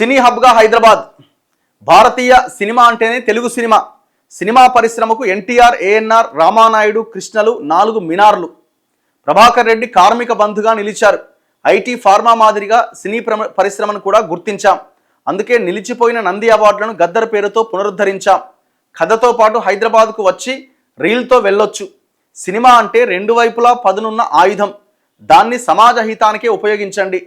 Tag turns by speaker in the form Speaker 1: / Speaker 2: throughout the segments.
Speaker 1: సినీ హబ్గా హైదరాబాద్. భారతీయ సినిమా అంటేనే Telugu cinema. Cinema పరిశ్రమకు ఎన్టీఆర్, ఏఎన్ఆర్, రామానాయుడు, కృష్ణలు 4 మినార్లు. ప్రభాకర్ రెడ్డి కార్మిక బంధుగా నిలిచారు. ఐటీ, ఫార్మా మాదిరిగా సినీ పరిశ్రమను కూడా గుర్తించాం. అందుకే నిలిచిపోయిన నంది అవార్డులను గద్దర్ పేరుతో పునరుద్ధరించాం. కథతో పాటు హైదరాబాద్కు వచ్చి రీల్తో వెళ్ళొచ్చు. సినిమా అంటే 2 వైపులా పదునున్న ఆయుధం. దాన్ని సమాజ హితానికే ఉపయోగించండి.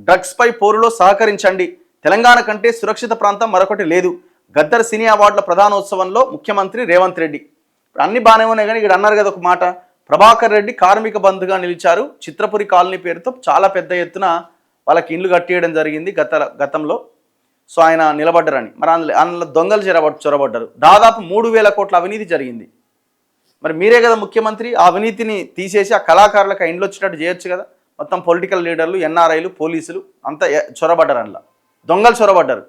Speaker 1: డ్రగ్స్పై పోరులో సహకరించండి. తెలంగాణ కంటే సురక్షిత ప్రాంతం మరొకటి లేదు. గద్దర్ సినీ అవార్డుల ప్రధానోత్సవంలో ముఖ్యమంత్రి రేవంత్ రెడ్డి. అన్ని బాగానే ఉన్నాయి, కానీ ఇక్కడ అన్నారు కదా ఒక మాట, ప్రభాకర్ రెడ్డి కార్మిక బంధుగా నిలిచారు. చిత్రపురి కాలనీ పేరుతో చాలా పెద్ద ఎత్తున వాళ్ళకి ఇండ్లు కట్టేయడం జరిగింది గతంలో. సో ఆయన నిలబడ్డారని. మరి అందులో దొంగలు చొరబడ్డారు. దాదాపు 3,000 కోట్ల అవినీతి జరిగింది. మరి మీరే కదా ముఖ్యమంత్రి. ఆ అవినీతిని తీసేసి ఆ కళాకారులకు ఆ ఇండ్లు వచ్చేటట్టు చేయొచ్చు కదా. మొత్తం పొలిటికల్ లీడర్లు, ఎన్ఆర్ఐలు, పోలీసులు అంతా చొరబడ్డారు. అందులో దొంగలు చొరబడ్డారు.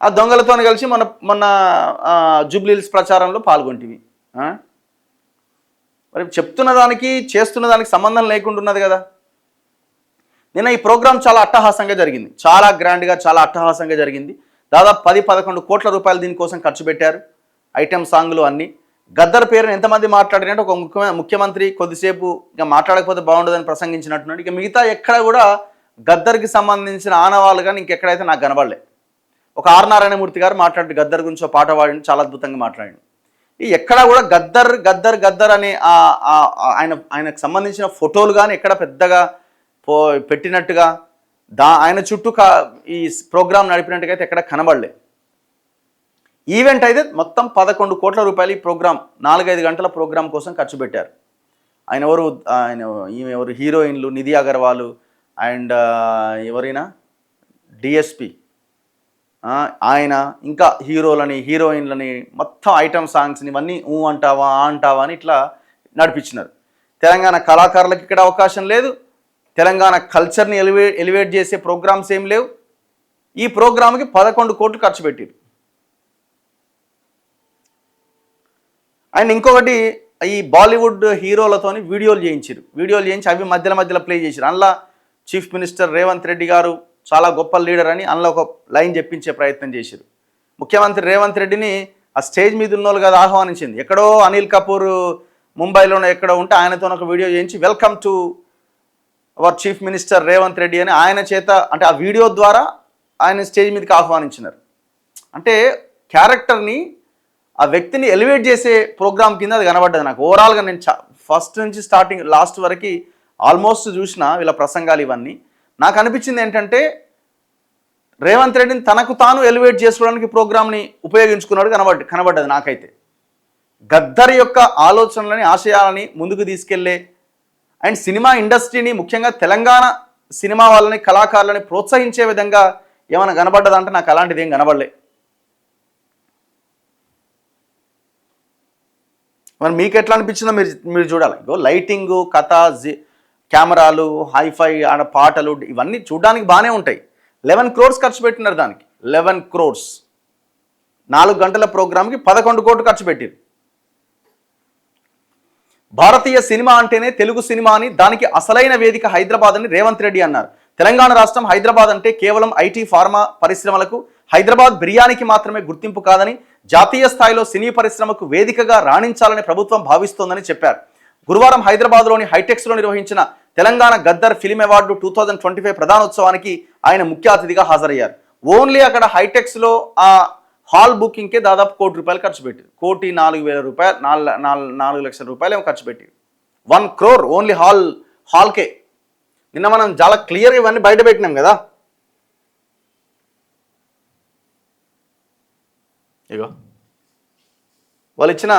Speaker 1: ఆ దొంగలతో కలిసి మొన్న జూబ్లీహిల్స్ ప్రచారంలో పాల్గొంటివి. మరి చెప్తున్న దానికి చేస్తున్న దానికి సంబంధం లేకుండా ఉన్నది కదా. నిన్న ఈ ప్రోగ్రాం చాలా అట్టహాసంగా జరిగింది. చాలా గ్రాండ్గా, చాలా అట్టహాసంగా జరిగింది. దాదాపు 10-11 కోట్ల రూపాయలు దీనికోసం ఖర్చు పెట్టారు. ఐటెం సాంగ్లు అన్నీ. గద్దర్ పేరుని ఎంతమంది మాట్లాడినట్టు ఒక ముఖ్యమంత్రి కొద్దిసేపు ఇక మాట్లాడకపోతే బాగుండదని ప్రసంగించినట్టున్నాడు. ఇక మిగతా ఎక్కడ కూడా గద్దర్కి సంబంధించిన ఆనవాళ్ళు కానీ ఇంకెక్కడైతే నాకు కనబడలే. ఒక ఆర్ నారాయణమూర్తి గారు మాట్లాడి గద్దర్ గురించి ఒక పాట పాడి చాలా అద్భుతంగా మాట్లాడి. ఈ ఎక్కడా కూడా గద్దర్ గద్దర్ గద్దర్ అనే ఆయనకు సంబంధించిన ఫోటోలు కానీ ఎక్కడ పెద్దగా పెట్టినట్టుగా ఆయన చుట్టూ ఈ ప్రోగ్రాం నడిపినట్టుగా అయితే ఎక్కడ కనబడలే. ఈవెంట్ అయితే మొత్తం 11 కోట్ల రూపాయలు ఈ ప్రోగ్రాం 4-5 గంటల ప్రోగ్రాం కోసం ఖర్చు పెట్టారు. ఈమె ఎవరు హీరోయిన్లు నిధి అగర్వాల్ అండ్ ఎవరైనా డిఎస్పి ఆయన, ఇంకా హీరోయిన్లని మొత్తం ఐటమ్ సాంగ్స్ని ఇవన్నీ అంటావా అంటావా అని ఇట్లా నడిపించినారు. తెలంగాణ కళాకారులకు ఇక్కడ అవకాశం లేదు. తెలంగాణ కల్చర్ని ఎలివేట్ చేసే ప్రోగ్రామ్స్ ఏం లేవు. ఈ ప్రోగ్రామ్కి 11 కోట్లు ఖర్చు పెట్టారు. అండ్ ఇంకొకటి, ఈ బాలీవుడ్ హీరోలతోని వీడియోలు చేయించి అవి మధ్యలో ప్లే చేశారు. అందులో చీఫ్ మినిస్టర్ రేవంత్ రెడ్డి గారు చాలా గొప్ప లీడర్ అని అందులో ఒక లైన్ చెప్పించే ప్రయత్నం చేశారు. ముఖ్యమంత్రి రేవంత్ రెడ్డిని ఆ స్టేజ్ మీద ఉన్నోళ్ళు కదా ఆహ్వానించింది. ఎక్కడో అనిల్ కపూర్ ముంబైలోనే ఎక్కడో ఉంటే ఆయనతో ఒక వీడియో చేయించి welcome to our chief minister Revanth Reddy అని ఆయన చేత, అంటే ఆ వీడియో ద్వారా ఆయన స్టేజ్ మీదకి ఆహ్వానించినారు. అంటే క్యారెక్టర్ని, ఆ వ్యక్తిని ఎలివేట్ చేసే ప్రోగ్రామ్ కింద అది కనబడ్డది నాకు. ఓవరాల్గా నేను ఫస్ట్ నుంచి స్టార్టింగ్ లాస్ట్ వరకు ఆల్మోస్ట్ చూసిన వీళ్ళ ప్రసంగాలు ఇవన్నీ. నాకు అనిపించింది ఏంటంటే రేవంత్ రెడ్డిని తనకు తాను ఎలివేట్ చేసుకోవడానికి ప్రోగ్రామ్ని ఉపయోగించుకున్నాడు కనబడ్డది నాకైతే. గద్దర్ యొక్క ఆలోచనలని, ఆశయాలని ముందుకు తీసుకెళ్లే అండ్ సినిమా ఇండస్ట్రీని, ముఖ్యంగా తెలంగాణ సినిమా వాళ్ళని, కళాకారులని ప్రోత్సహించే విధంగా ఏమైనా కనబడ్డదంటే నాకు అలాంటిది ఏం కనబడలే. మరి మీకు ఎట్లా అనిపించిందో మీరు చూడాలి. ఇగో లైటింగు, కథ, కెమెరాలు, హైఫై, ఆడ పాటలు ఇవన్నీ చూడడానికి బాగానే ఉంటాయి. 11 crores ఖర్చు పెట్టినారు దానికి. 11 crores 4 గంటల ప్రోగ్రామ్కి 11 కోట్లు ఖర్చు పెట్టారు. భారతీయ సినిమా అంటేనే తెలుగు సినిమా అని, దానికి అసలైన వేదిక హైదరాబాద్ అని రేవంత్ రెడ్డి అన్నారు. తెలంగాణ రాష్ట్రం హైదరాబాద్ అంటే కేవలం ఐటీ, ఫార్మా పరిశ్రమలకు, హైదరాబాద్ బిర్యానీకి మాత్రమే గుర్తింపు కాదని, జాతీయ స్థాయిలో సినీ పరిశ్రమకు వేదికగా రాణించాలని ప్రభుత్వం భావిస్తోందని చెప్పారు. గురువారం హైదరాబాద్లోని హైటెక్స్లో నిర్వహించిన తెలంగాణ గద్దర్ ఫిల్మ్ అవార్డు 2025 ప్రధానోత్సవానికి ఆయన ముఖ్య అతిథిగా హాజరయ్యారు. ఓన్లీ అక్కడ హైటెక్స్లో ఆ హాల్ బుకింగ్కే దాదాపు 1 కోటి రూపాయలు ఖర్చు పెట్టారు. 1,04,000 రూపాయలు, 4 లక్షల రూపాయలు ఏమో ఖర్చు పెట్టారు. 1 crore ఓన్లీ హాల్కే. నిన్న మనం చాలా క్లియర్గా ఇవన్నీ బయట పెట్టినాం కదా. ఇగో వాళ్ళు ఇచ్చిన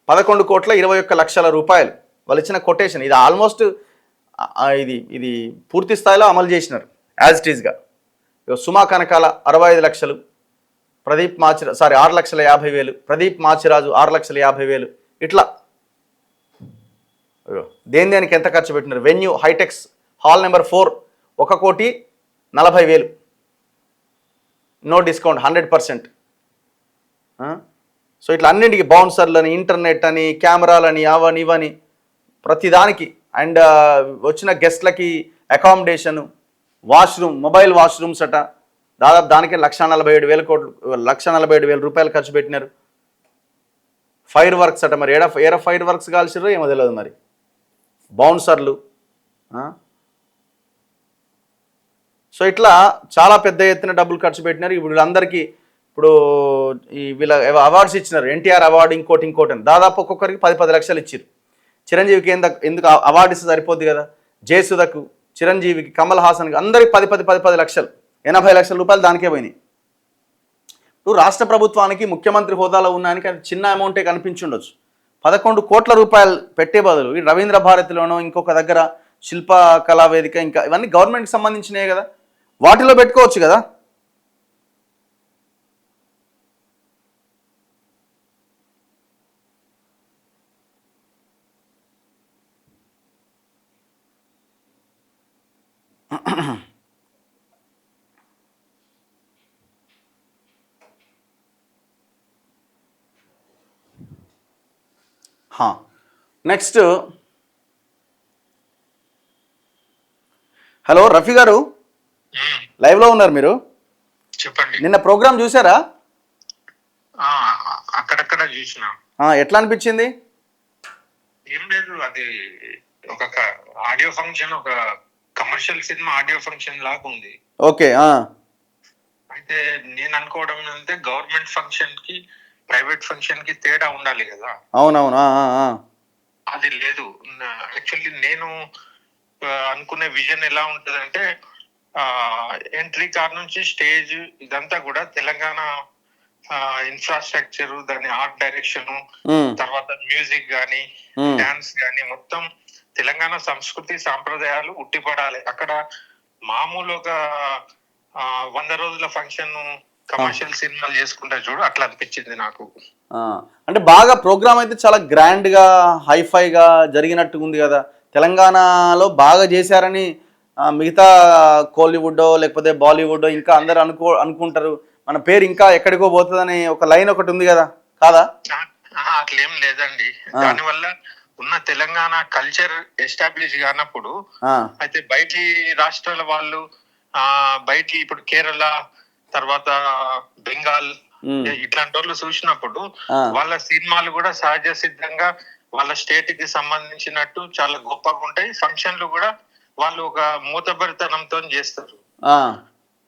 Speaker 1: 11,21,00,00,000 రూపాయలు వాళ్ళు ఇచ్చిన కొటేషన్. ఇది ఆల్మోస్ట్ ఇది పూర్తి స్థాయిలో అమలు చేసినారు యాజ్ ఇట్ ఈస్గా. సుమా కనకాల 65 లక్షలు, 6,50,000, ప్రదీప్ మాచిరాజు 6,50,000, ఇట్లా దేనికి ఎంత ఖర్చు పెట్టినారు. Venue Hitex hall number 4 1,40,000, no discount 100%. So ఇట్లా అన్నింటికి బౌన్సర్లని, ఇంటర్నెట్ అని, కెమెరాలని, అవని ఇవని ప్రతిదానికి, అండ్ వచ్చిన గెస్ట్లకి అకామిడేషను, వాష్రూమ్, మొబైల్ వాష్రూమ్స్ అట, దాదాపు దానికే 1,47,000 ఖర్చు పెట్టినారు. ఫైర్ వర్క్స్ అట, మరి ఏడ ఫైర్ వర్క్స్ కాల్సిరో ఏమో తెలియదు మరి. బౌన్సర్లు. సో ఇట్లా చాలా పెద్ద ఎత్తున డబ్బులు ఖర్చు పెట్టినారు. ఇప్పుడు వీళ్ళందరికీ వీళ్ళ అవార్డ్స్ ఇచ్చినారు. ఎన్టీఆర్ అవార్డు, ఇంకోటి అని దాదాపు ఒక్కొక్కరికి 10 లక్షలు ఇచ్చారు. చిరంజీవికి ఎందుకు అవార్డు ఇస్తే సరిపోద్ది కదా. జయసుధకు, చిరంజీవికి, కమల్ హాసన్కి అందరికి 10 లక్షలు, 80 లక్షల రూపాయలు దానికే పోయినాయి. ఇప్పుడు రాష్ట్ర ప్రభుత్వానికి ముఖ్యమంత్రి హోదాలో ఉన్నాయని చిన్న అమౌంటే కనిపించుండొచ్చు. 11 కోట్ల రూపాయలు పెట్టే బదులు ఈ రవీంద్ర భారతిలోనో ఇంకొక దగ్గర శిల్ప కళావేదిక, ఇంకా ఇవన్నీ గవర్నమెంట్కి సంబంధించినవి కదా, వాటిలో పెట్టుకోవచ్చు కదా. నెక్స్ట్, హలో రఫీ గారు, లైవ్లో ఉన్నారు మీరు,
Speaker 2: చెప్పండి.
Speaker 1: నిన్న ప్రోగ్రామ్ చూసారా?
Speaker 2: అక్కడక్కడ చూసిన.
Speaker 1: ఎట్లా అనిపించింది?
Speaker 2: ఏం లేదు, అది ఒక ఆడియో ఫంక్షన్, ఒక కమర్షియల్ సినిమా ఆడియో ఫంక్షన్ లాగా ఉంది.
Speaker 1: ఓకే.
Speaker 2: అయితే నేను అనుకోవడం అంటే గవర్నమెంట్ ఫంక్షన్ కి ప్రైవేట్ ఫంక్షన్ కి తేడా ఉండాలి కదా.
Speaker 1: అవునవును.
Speaker 2: అది లేదు. యాక్చువల్లీ నేను అనుకునే విజన్ ఎలా ఉంటదంటే, ఎంట్రీ కార్ నుంచి స్టేజ్ ఇదంతా కూడా తెలంగాణ ఇన్ఫ్రాస్ట్రక్చర్, దాని ఆర్ట్ డైరెక్షన్, తర్వాత మ్యూజిక్ గానీ, డాన్స్ గానీ, మొత్తం తెలంగాణ సంస్కృతి సాంప్రదాయాలు ఉట్టిపడాలి. అక్కడ మామూలు ఒక 100 రోజుల ఫంక్షన్ కమర్షియల్ సినిమాలు చేసుకుంటా చూడు, అట్లా అనిపించింది నాకు.
Speaker 1: అంటే బాగా ప్రోగ్రామ్ అయితే చాలా గ్రాండ్ గా, హైఫైగా జరిగినట్టు ఉంది కదా. తెలంగాణలో బాగా చేశారని మిగతా కోలీవుడ్ లేకపోతే బాలీవుడ్ ఇంకా అందరు అనుకుంటారు, మన పేరు ఇంకా ఎక్కడికో పోతుందని ఒక లైన్ ఒకటి ఉంది కదా, కాదా?
Speaker 2: అట్లేం లేదండి. దానివల్ల ఉన్న తెలంగాణ కల్చర్ ఎస్టాబ్లిష్ కానప్పుడు, అయితే బయటి రాష్ట్రాల వాళ్ళు, బయటి ఇప్పుడు కేరళ, తర్వాత బెంగాల్, ఇట్లాంటి వాళ్ళు చూసినప్పుడు వాళ్ళ సినిమాలు కూడా సహజ సిద్ధంగా వాళ్ళ స్టేట్ కి సంబంధించినట్టు చాలా గొప్పగా ఉంటాయి. ఫంక్షన్లు కూడా వాళ్ళు ఒక మూతబరితనంతో చేస్తారు.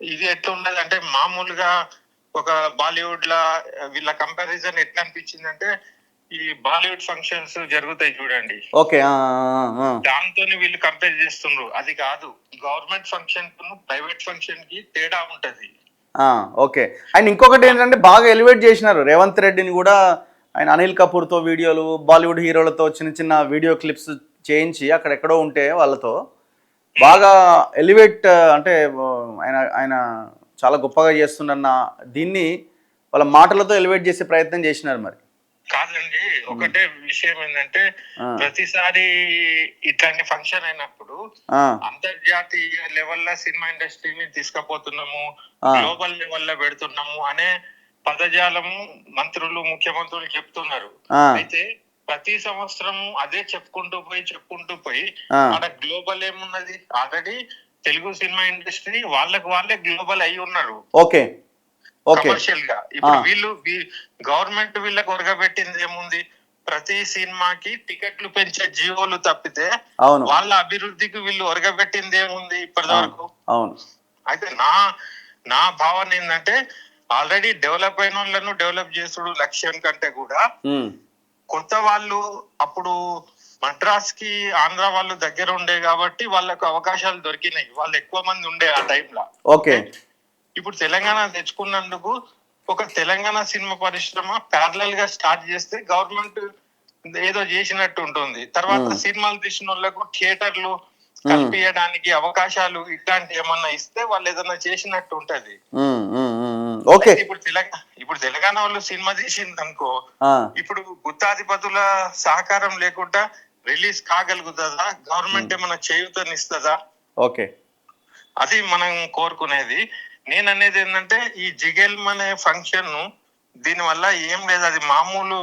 Speaker 2: ఇది ఎట్లా ఉన్నది అంటే, మామూలుగా ఒక బాలీవుడ్ లా వీళ్ళ కంపారిజన్ ఎట్లా అనిపించింది అంటే, ఈ బాలీవుడ్ ఫంక్షన్స్ జరుగుతాయి చూడండి,
Speaker 1: ఓకే,
Speaker 2: దాంతో వీళ్ళు కంపేర్ చేస్తున్నారు. అది కాదు, గవర్నమెంట్ ఫంక్షన్ కు ప్రైవేట్ ఫంక్షన్ కి తేడా ఉంటది.
Speaker 1: ఓకే. అండ్ ఇంకొకటి ఏంటంటే, బాగా ఎలివేట్ చేసినారు రేవంత్ రెడ్డిని కూడా. ఆయన అనిల్ కపూర్తో వీడియోలు, బాలీవుడ్ హీరోలతో చిన్న వీడియో క్లిప్స్ చేయించి అక్కడెక్కడో ఉంటే వాళ్ళతో బాగా ఎలివేట్, అంటే ఆయన చాలా గొప్పగా చేస్తుండన్న దీన్ని వాళ్ళ మాటలతో ఎలివేట్ చేసే ప్రయత్నం చేసినారు. మరి
Speaker 2: కాదండి, ఒకటే విషయం ఏంటంటే, ప్రతిసారి ఇట్లాంటి ఫంక్షన్ అయినప్పుడు అంతర్జాతీయ లెవెల్లో సినిమా ఇండస్ట్రీని తీసుకుపోతున్నాము, గ్లోబల్ లెవెల్లో పెడుతున్నాము అనే పదజాలము మంత్రులు, ముఖ్యమంత్రులు చెప్తున్నారు. అయితే ప్రతి సంవత్సరం అదే చెప్పుకుంటూ పోయి అక్కడ గ్లోబల్ ఏమున్నది? ఆల్రెడీ తెలుగు సినిమా ఇండస్ట్రీ వాళ్ళే గ్లోబల్ అయి ఉన్నారు.
Speaker 1: ఓకే,
Speaker 2: కమర్షియల్ గా. ఇప్పుడు వీళ్ళు గవర్నమెంట్ వీళ్ళకి ఒరగబెట్టింది ఏముంది? ప్రతి సినిమాకి టికెట్లు పెంచే జీవోలు తప్పితే వాళ్ళ అభివృద్ధికి వీళ్ళు ఒరగబెట్టింది ఏముంది ఇప్పటి వరకు? అయితే నా భావన ఏంటంటే, ఆల్రెడీ డెవలప్ అయిన వాళ్ళను డెవలప్ చేసుడు లక్ష్యం కంటే కూడా, కొత్త వాళ్ళు అప్పుడు మద్రాస్ కి ఆంధ్ర వాళ్ళు దగ్గర ఉండే కాబట్టి వాళ్ళకు అవకాశాలు దొరికినాయి, వాళ్ళు ఎక్కువ మంది ఉండే ఆ టైంలో.
Speaker 1: ఓకే.
Speaker 2: ఇప్పుడు తెలంగాణ తెచ్చుకున్నందుకు ఒక తెలంగాణ సినిమా పరిశ్రమ ప్యారలల్ గా స్టార్ట్ చేస్తే గవర్నమెంట్ ఏదో చేసినట్టు ఉంటుంది. తర్వాత సినిమాలు తీసిన వాళ్ళకు థియేటర్లు కల్పించడానికి అవకాశాలు ఇట్లాంటి ఏమన్నా ఇస్తే వాళ్ళు ఏదన్నా చేసినట్టు ఉంటది. ఇప్పుడు తెలంగాణ వాళ్ళు సినిమా తీసింది అనుకో, ఇప్పుడు గుత్తాధిపతుల సహకారం లేకుండా రిలీజ్ కాగలుగుతుందా? గవర్నమెంట్ ఏమన్నా చేయూతనిస్తుందా?
Speaker 1: ఓకే,
Speaker 2: అది మనం కోరుకునేది. నేను అనేది ఏంటంటే, ఈ జిగెల్ అనే ఫంక్షన్ దీని వల్ల ఏం లేదు, అది మామూలు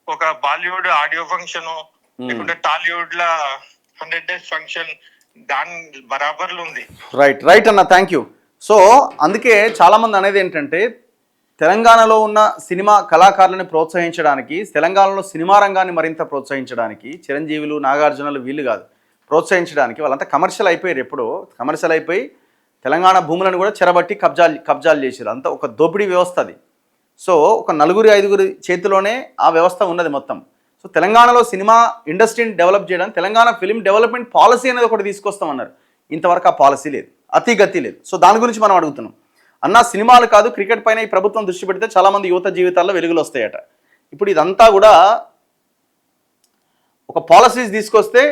Speaker 2: ఒక బాలీవుడ్ ఆడియో ఫంక్షన్, లేకుంటే టాలీవుడ్ లా 100 days ఫంక్షన్ దాని బరాబర్లు ఉంది.
Speaker 1: రైట్ అన్న, థ్యాంక్ యూ. సో అందుకే చాలామంది అనేది ఏంటంటే తెలంగాణలో ఉన్న సినిమా కళాకారులను ప్రోత్సహించడానికి, తెలంగాణలో సినిమా రంగాన్ని మరింత ప్రోత్సహించడానికి చిరంజీవులు, నాగార్జునలు వీళ్ళు కాదు ప్రోత్సహించడానికి, వాళ్ళంతా కమర్షియల్ అయిపోయారు. ఎప్పుడో కమర్షియల్ అయిపోయి తెలంగాణ భూములను కూడా చెరబట్టి కబ్జాలు చేశారు. అంతా ఒక దోపిడీ వ్యవస్థ అది. సో ఒక 4-5 చేతిలోనే ఆ వ్యవస్థ ఉన్నది మొత్తం. సో తెలంగాణలో సినిమా ఇండస్ట్రీని డెవలప్ చేయడానికి తెలంగాణ ఫిలిం డెవలప్మెంట్ పాలసీ అనేది ఒకటి తీసుకొస్తామన్నారు. ఇంతవరకు ఆ పాలసీ లేదు, అతిగతి లేదు. సో దాని గురించి మనం అడుగుతున్నాం. అన్న సినిమాలు కాదు క్రికెట్ పైన ఈ ప్రభుత్వం దృష్టి పెడితే చాలామంది యువత జీవితాల్లో వెలుగులు వస్తాయట. ఇప్పుడు ఇదంతా కూడా ఒక పాలసీస్ తీసుకొస్తే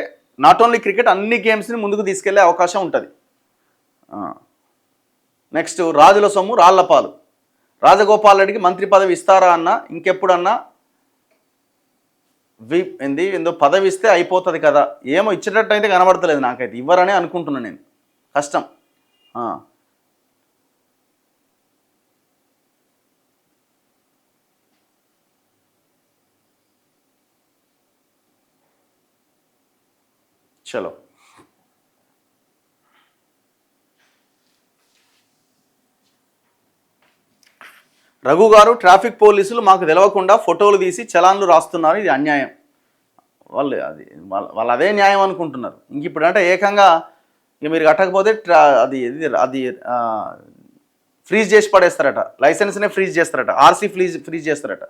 Speaker 1: నాట్ ఓన్లీ క్రికెట్, అన్ని గేమ్స్ని ముందుకు తీసుకెళ్లే అవకాశం ఉంటుంది. నెక్స్ట్ రాజుల సొమ్ము రాళ్లపాలు. రాజగోపాల్ రెడ్డికి మంత్రి పదవి ఇస్తారా అన్న? ఇంకెప్పుడన్నా ఏందో పదవి ఇస్తే అయిపోతుంది కదా. ఏమో ఇచ్చేటట్టు అయితే కనబడతలేదు నాకైతే. ఇవ్వరనే అనుకుంటున్నాను నేను. కష్టం. చలో రఘు గారు, ట్రాఫిక్ పోలీసులు మాకు తెలవకుండా ఫోటోలు తీసి చలాన్లు రాస్తున్నారు, ఇది అన్యాయం. వాళ్ళు అదే న్యాయం అనుకుంటున్నారు. ఇంక ఇప్పుడు అంటే ఏకంగా ఇక మీరు కట్టకపోతే అది ఫ్రీజ్ చేసి పడేస్తారట, లైసెన్స్నే ఫ్రీజ్ చేస్తారట, ఆర్సీ ఫ్రీజ్ చేస్తారట.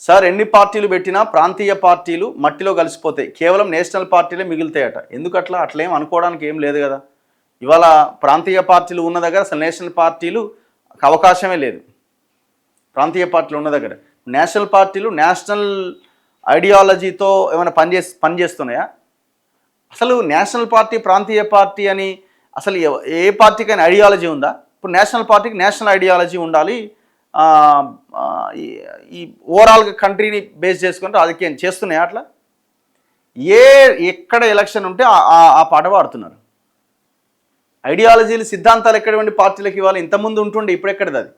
Speaker 1: సార్ ఎన్ని పార్టీలు పెట్టినా ప్రాంతీయ పార్టీలు మట్టిలో కలిసిపోతాయి, కేవలం నేషనల్ పార్టీలే మిగులుతాయట. ఎందుకట్లా? అట్లేం అనుకోవడానికి ఏం లేదు కదా. ఇవాళ ప్రాంతీయ పార్టీలు ఉన్న దగ్గర అసలు నేషనల్ పార్టీలు అవకాశమే లేదు. ప్రాంతీయ పార్టీలు ఉన్న దగ్గర నేషనల్ పార్టీలు నేషనల్ ఐడియాలజీతో ఏమైనా పనిచేస్తున్నాయా? అసలు నేషనల్ పార్టీ, ప్రాంతీయ పార్టీ అని అసలు ఏ పార్టీకైనా ఐడియాలజీ ఉందా? ఇప్పుడు నేషనల్ పార్టీకి నేషనల్ ఐడియాలజీ ఉండాలి. ఈ ఓవరాల్గా కంట్రీని బేస్ చేసుకుంటే రాజకీయం చేస్తున్నాయా? అట్లా ఎక్కడ ఎలక్షన్ ఉంటే ఆ పాట పాడుతున్నారు. ఐడియాలజీలు, సిద్ధాంతాలు ఎక్కడవంటి పార్టీలకు ఇవ్వాలి? ఇంతకుముందు ఉంటుండే, ఇప్పుడు ఎక్కడిది అది?